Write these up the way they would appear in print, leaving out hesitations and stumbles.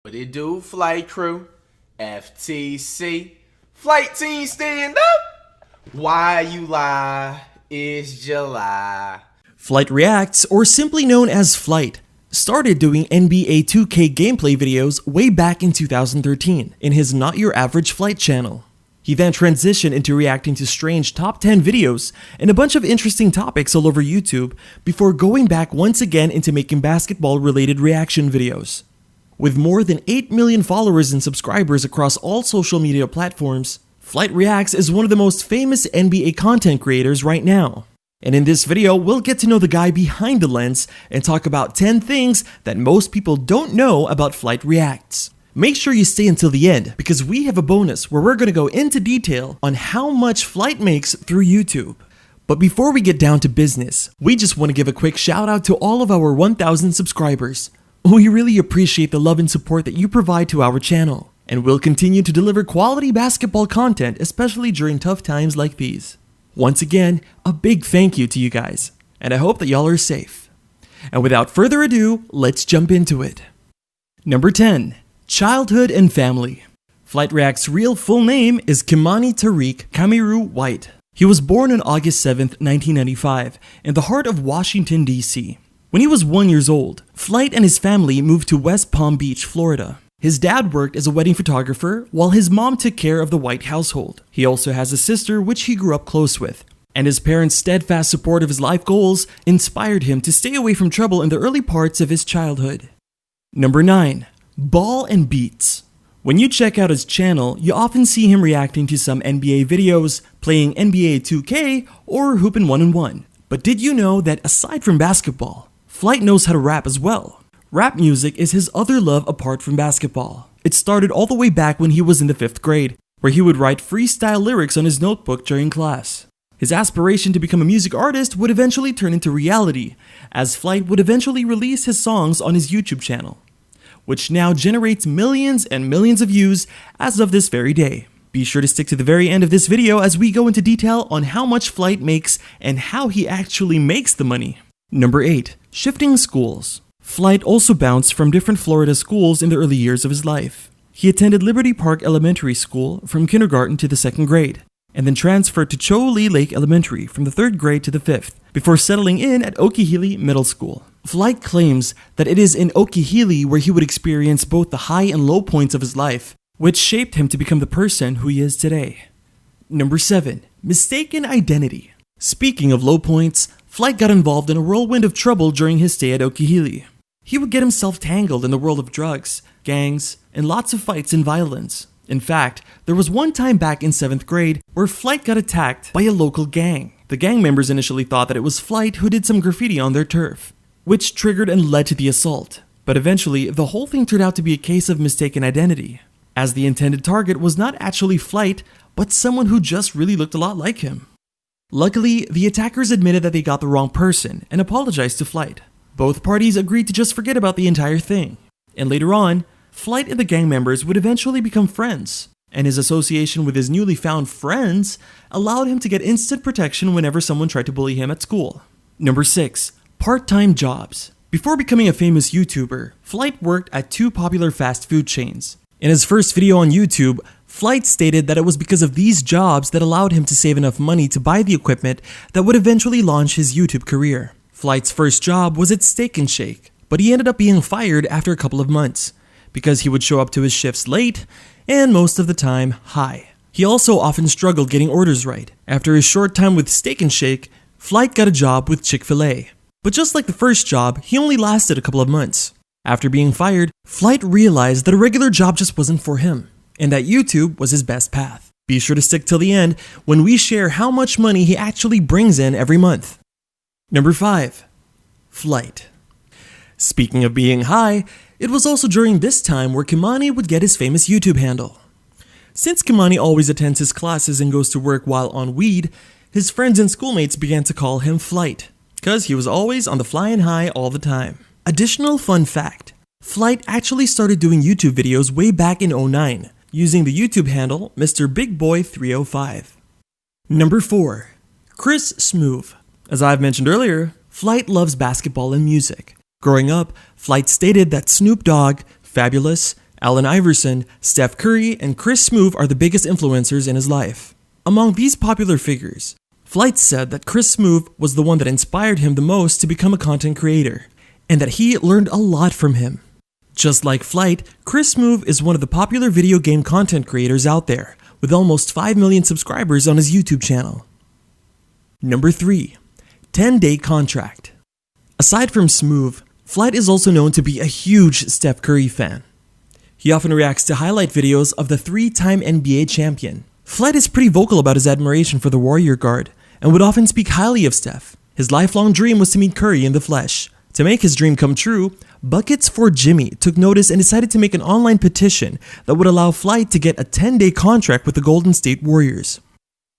What it do, flight crew? FTC. Flight team stand up. Why you lie? It's July. Flightreacts, or simply known as Flight, started doing NBA 2K gameplay videos way back in 2013 in his Not Your Average Flight channel. He then transitioned into reacting to strange top 10 videos and a bunch of interesting topics all over YouTube before going back once again into making basketball-related reaction videos. With more than 8 million followers and subscribers across all social media platforms, Flightreacts is one of the most famous NBA content creators right now. And in this video, we'll get to know the guy behind the lens and talk about 10 things that most people don't know about Flightreacts. Make sure you stay until the end because we have a bonus where we're going to go into detail on how much Flight makes through YouTube. But before we get down to business, we just want to give a quick shout out to all of our 1,000 subscribers. We really appreciate the love and support that you provide to our channel, and we'll continue to deliver quality basketball content, especially during tough times like these. Once again, a big thank you to you guys, and I hope that y'all are safe. And without further ado, let's jump into it. Number 10. Childhood and Family. Flightreacts' real full name is Kimani Tariq Kamiru White. He was born on August 7, 1995, in the heart of Washington, D.C. When he was 1 year old, Flight and his family moved to West Palm Beach, Florida. His dad worked as a wedding photographer while his mom took care of the White household. He also has a sister which he grew up close with, and his parents' steadfast support of his life goals inspired him to stay away from trouble in the early parts of his childhood. Number 9. Ball and Beats. When you check out his channel, you often see him reacting to some NBA videos, playing NBA 2K, or hooping 1-on-1. But did you know that aside from basketball, Flight knows how to rap as well? Rap music is his other love apart from basketball. It started all the way back when he was in the 5th grade, where he would write freestyle lyrics on his notebook during class. His aspiration to become a music artist would eventually turn into reality, as Flight would eventually release his songs on his YouTube channel, which now generates millions and millions of views as of this very day. Be sure to stick to the very end of this video as we go into detail on how much Flight makes and how he actually makes the money. Number 8. Shifting schools. Flight also bounced from different Florida schools in the early years of his life. He attended Liberty Park Elementary School from kindergarten to the 2nd grade, and then transferred to Cho-Lee Lake Elementary from the 3rd grade to the 5th, before settling in at Okeechobee Middle School. Flight claims that it is in Okeechobee where he would experience both the high and low points of his life, which shaped him to become the person who he is today. Number 7. Mistaken Identity. Speaking of low points, Flight got involved in a whirlwind of trouble during his stay at Okeechobee. He would get himself tangled in the world of drugs, gangs, and lots of fights and violence. In fact, there was one time back in 7th grade where Flight got attacked by a local gang. The gang members initially thought that it was Flight who did some graffiti on their turf, which triggered and led to the assault. But eventually, the whole thing turned out to be a case of mistaken identity, as the intended target was not actually Flight, but someone who just really looked a lot like him. Luckily, the attackers admitted that they got the wrong person and apologized to Flight. Both parties agreed to just forget about the entire thing. And later on, Flight and the gang members would eventually become friends, and his association with his newly found friends allowed him to get instant protection whenever someone tried to bully him at school. Number 6. PartTime Jobs. Before becoming a famous YouTuber, Flight worked at 2 popular fast food chains. In his first video on YouTube, Flight stated that it was because of these jobs that allowed him to save enough money to buy the equipment that would eventually launch his YouTube career. Flight's first job was at Steak and Shake, but he ended up being fired after a couple of months because he would show up to his shifts late and most of the time high. He also often struggled getting orders right. After his short time with Steak and Shake, Flight got a job with Chick-fil-A. But just like the first job, he only lasted a couple of months. After being fired, Flight realized that a regular job just wasn't for him, and that YouTube was his best path. Be sure to stick till the end when we share how much money he actually brings in every month. Number 5. Flight. Speaking of being high, it was also during this time where Kimani would get his famous YouTube handle. Since Kimani always attends his classes and goes to work while on weed, his friends and schoolmates began to call him Flight, because he was always on the flying high all the time. Additional fun fact, Flight actually started doing YouTube videos way back in 2009, using the YouTube handle Mr. Big Boy 305. Number 4. Chris Smoove. As I've mentioned earlier, Flight loves basketball and music. Growing up, Flight stated that Snoop Dogg, Fabulous, Allen Iverson, Steph Curry, and Chris Smoove are the biggest influencers in his life. Among these popular figures, Flight said that Chris Smoove was the one that inspired him the most to become a content creator, and that he learned a lot from him. Just like Flight, Chris Smoove is one of the popular video game content creators out there, with almost 5 million subscribers on his YouTube channel. Number 3. 10-day contract. Aside from Smoove, Flight is also known to be a huge Steph Curry fan. He often reacts to highlight videos of the 3-time NBA champion. Flight is pretty vocal about his admiration for the Warrior Guard, and would often speak highly of Steph. His lifelong dream was to meet Curry in the flesh. To make his dream come true, Buckets for Jimmy took notice and decided to make an online petition that would allow Flight to get a 10-day contract with the Golden State Warriors.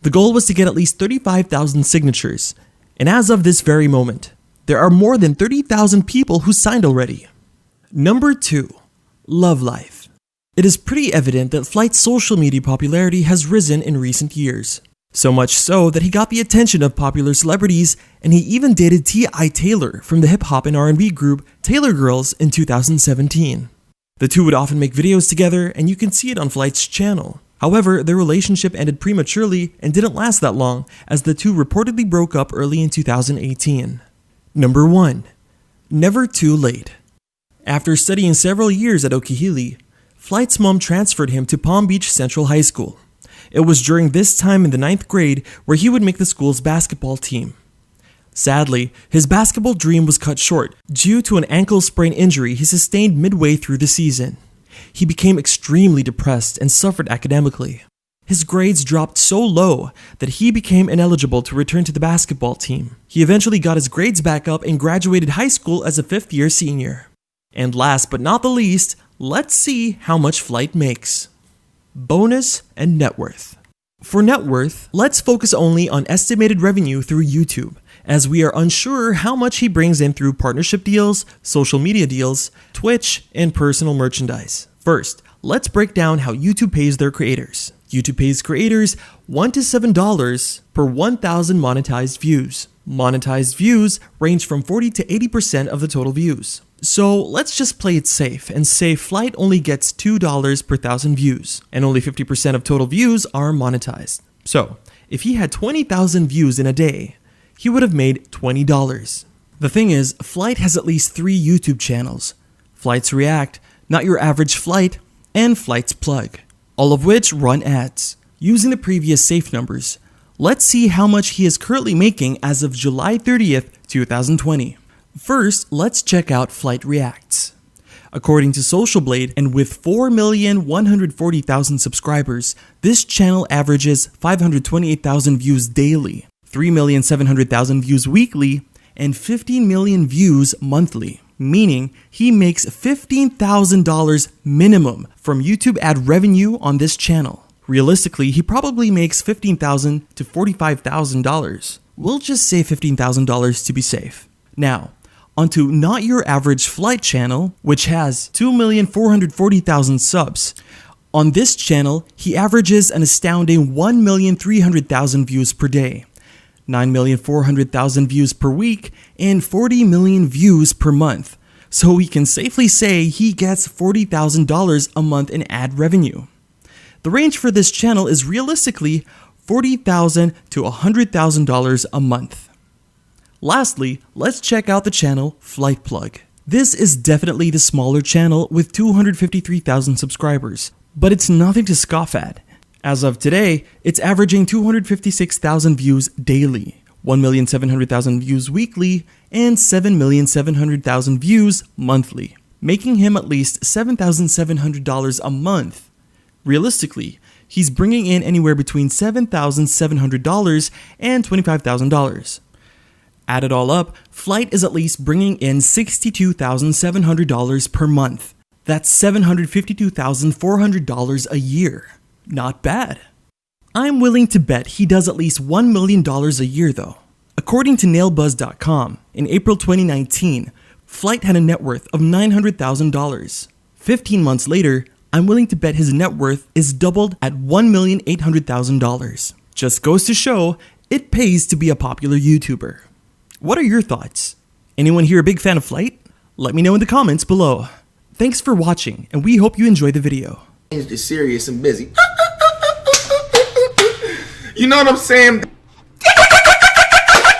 The goal was to get at least 35,000 signatures, and as of this very moment, there are more than 30,000 people who signed already. Number 2. Love life. It is pretty evident that Flight's social media popularity has risen in recent years. So much so that he got the attention of popular celebrities, and he even dated T.I. Taylor from the hip-hop and R&B group Taylor Girls in 2017. The two would often make videos together, and you can see it on Flight's channel. However, their relationship ended prematurely and didn't last that long, as the two reportedly broke up early in 2018. Number 1. Never too late. After studying several years at Okihili, Flight's mom transferred him to Palm Beach Central High School. It was during this time in the 9th grade where he would make the school's basketball team. Sadly, his basketball dream was cut short due to an ankle sprain injury he sustained midway through the season. He became extremely depressed and suffered academically. His grades dropped so low that he became ineligible to return to the basketball team. He eventually got his grades back up and graduated high school as a 5th-year senior. And last but not the least, let's see how much Flight makes. Bonus and net worth. For net worth, let's focus only on estimated revenue through YouTube, as we are unsure how much he brings in through partnership deals, social media deals, Twitch, and personal merchandise. First, let's break down how YouTube pays their creators. YouTube pays creators $1 to $7 per 1,000 monetized views. Monetized views range from 40 to 80% of the total views. So let's just play it safe and say Flight only gets $2 per 1,000 views, and only 50% of total views are monetized. So if he had 20,000 views in a day, he would have made $20. The thing is, Flight has at least 3 YouTube channels: Flight's React, Not Your Average Flight, and Flight's Plug, all of which run ads. Using the previous safe numbers, let's see how much he is currently making as of July 30th, 2020. First, let's check out Flightreacts. According to Social Blade, and with 4,140,000 subscribers, this channel averages 528,000 views daily, 3,700,000 views weekly, and 15 million views monthly, meaning he makes $15,000 minimum from YouTube ad revenue on this channel. Realistically, he probably makes $15,000 to $45,000. We'll just say $15,000 to be safe. Now, onto Not Your Average Flight channel, which has 2,440,000 subs. On this channel, he averages an astounding 1,300,000 views per day, 9,400,000 views per week, and 40 million views per month. So we can safely say he gets $40,000 a month in ad revenue. The range for this channel is realistically $40,000 to $100,000 a month. Lastly, let's check out the channel Flight Plug. This is definitely the smaller channel with 253,000 subscribers, but it's nothing to scoff at. As of today, it's averaging 256,000 views daily, 1,700,000 views weekly, and 7,700,000 views monthly, making him at least $7,700 a month. Realistically, he's bringing in anywhere between $7,700 and $25,000. Add it all up, Flight is at least bringing in $62,700 per month. That's $752,400 a year. Not bad. I'm willing to bet he does at least $1 million a year though. According to nailbuzz.com, in April 2019, Flight had a net worth of $900,000. 15 months later, I'm willing to bet his net worth is doubled at $1,800,000. Just goes to show, it pays to be a popular YouTuber. What are your thoughts? Anyone here a big fan of Flight? Let me know in the comments below. Thanks for watching, and we hope you enjoy the video. It's serious and busy. You know what I'm saying?